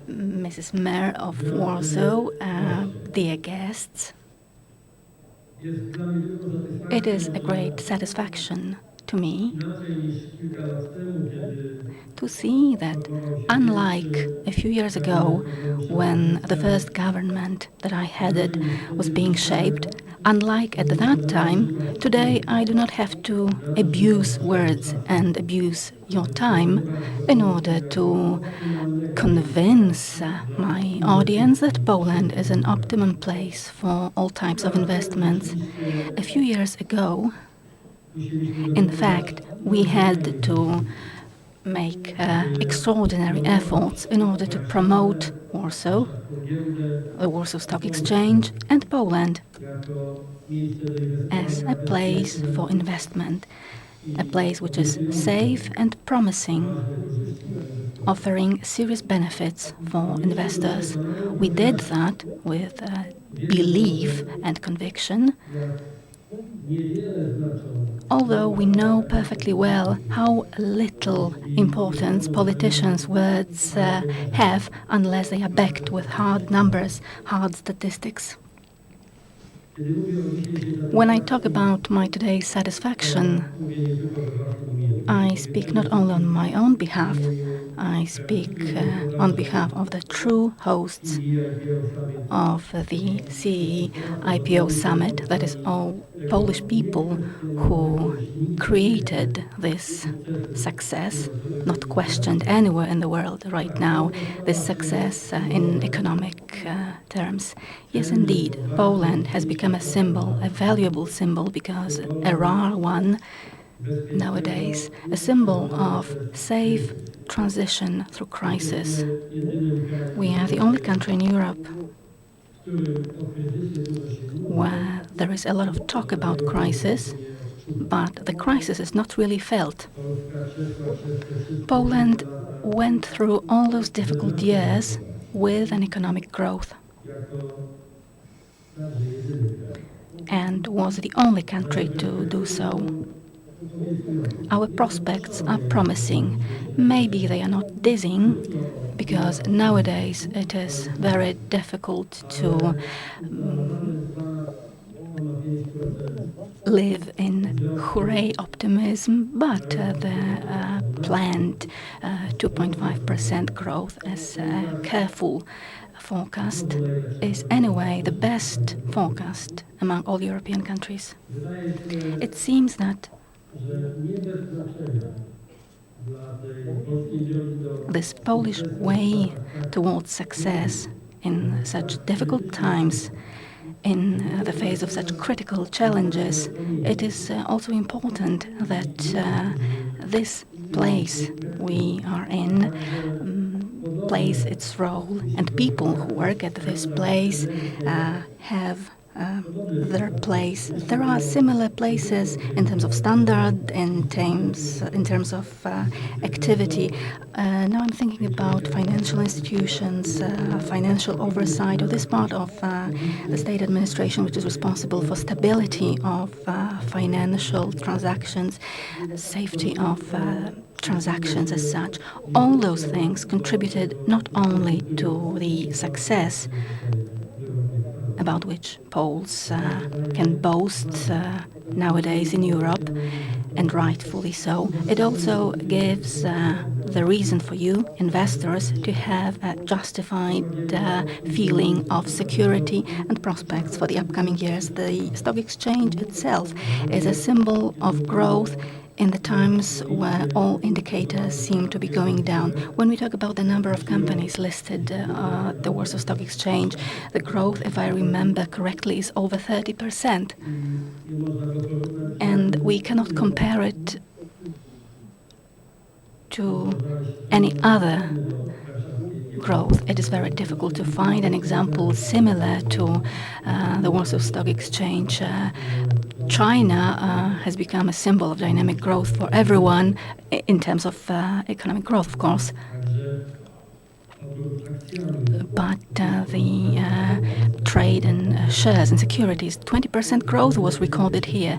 Mrs. Mayor of Warsaw, dear guests, it is a great satisfaction to me to see that, unlike a few years ago when the first government that I headed was being shaped, unlike at that time, today I do not have to abuse words and abuse your time in order to convince my audience that Poland is an optimum place for all types of investments. A few years ago, in fact, we had to make extraordinary efforts in order to promote Warsaw, the Warsaw Stock Exchange, and Poland as a place for investment, a place which is safe and promising, offering serious benefits for investors. We did that with belief and conviction, although we know perfectly well how little importance politicians' words have unless they are backed with hard numbers, hard statistics. When I talk about my today's satisfaction, I speak not only on my own behalf, I speak on behalf of the true hosts of the CEE IPO summit, that is all Polish people who created this success, not questioned anywhere in the world right now, this success in economic terms. Yes, indeed, Poland has become a symbol, a valuable symbol, because a rare one nowadays, a symbol of safe transition through crisis. We are the only country in Europe where there is a lot of talk about crisis, but the crisis is not really felt. Poland went through all those difficult years with an economic growth and was the only country to do so. Our prospects are promising. Maybe they are not dizzying, because nowadays it is very difficult to live in hooray optimism, but the planned 2.5% growth as a careful forecast is anyway the best forecast among all European countries. It seems that this Polish way towards success in such difficult times, in the face of such critical challenges, it is also important that this place we are in plays its role, and people who work at this place have their place. There are similar places in terms of standard, in terms of activity. Now I'm thinking about financial institutions, financial oversight, or this part of the state administration which is responsible for stability of financial transactions, safety of transactions as such. All those things contributed not only to the success about which Poles can boast nowadays in Europe, and rightfully so. It also gives the reason for you, investors, to have a justified feeling of security and prospects for the upcoming years. The stock exchange itself is a symbol of growth in the times where all indicators seem to be going down. When we talk about the number of companies listed at the Warsaw Stock Exchange, the growth, if I remember correctly, is over 30%. And we cannot compare it to any other growth. It is very difficult to find an example similar to the Warsaw Stock Exchange. China has become a symbol of dynamic growth for everyone in terms of economic growth, of course. But the trade in shares and securities, 20% growth was recorded here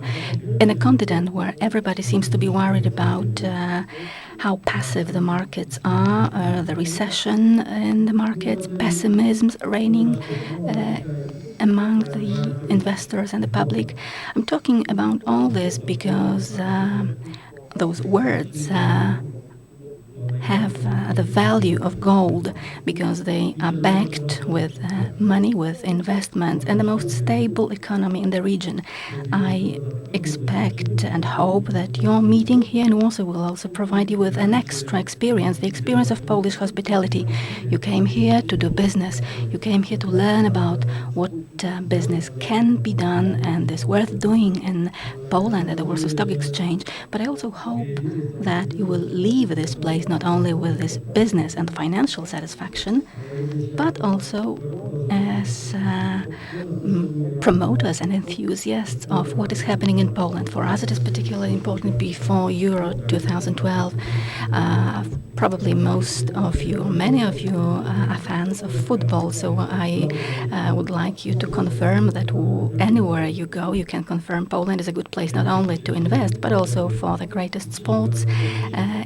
in a continent where everybody seems to be worried about how passive the markets are, the recession in the markets, pessimism reigning among the investors and the public. I'm talking about all this because those words have the value of gold because they are backed with money, with investments, and the most stable economy in the region. I expect and hope that your meeting here in Warsaw will also provide you with an extra experience, the experience of Polish hospitality. You came here to do business. You came here to learn about what business can be done and is worth doing in Poland at the Warsaw Stock Exchange. But I also hope that you will leave this place not only with this business and financial satisfaction, but also as promoters and enthusiasts of what is happening in Poland. For us, it is particularly important before Euro 2012. Probably most of you, many of you, are fans of football, so I would like you to confirm that anywhere you go, you can confirm Poland is a good place not only to invest, but also for the greatest sports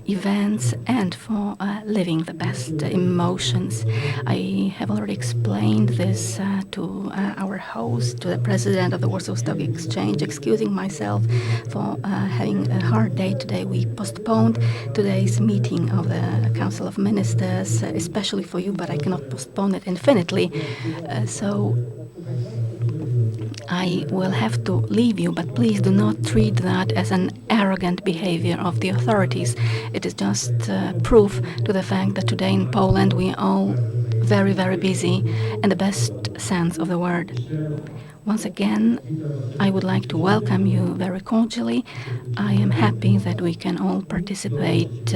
events and for living the best emotions. I have already explained this to our host, to the president of the Warsaw Stock Exchange, excusing myself for having a hard day today. We postponed today's meeting of the Council of Ministers, especially for you, but I cannot postpone it infinitely. So I will have to leave you, but please do not treat that as an arrogant behavior of the authorities. It is just proof to the fact that today in Poland we are all very, very busy in the best sense of the word. Once again, I would like to welcome you very cordially. I am happy that we can all participate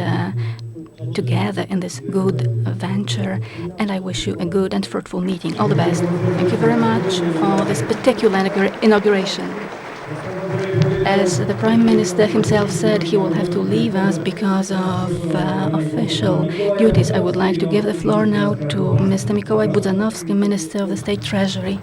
together in this good venture, and I wish you a good and fruitful meeting. All the best. Thank you very much for this particular inauguration. As the Prime Minister himself said, he will have to leave us because of official duties. I would like to give the floor now to Mr. Mikołaj Budzanowski, Minister of the State Treasury.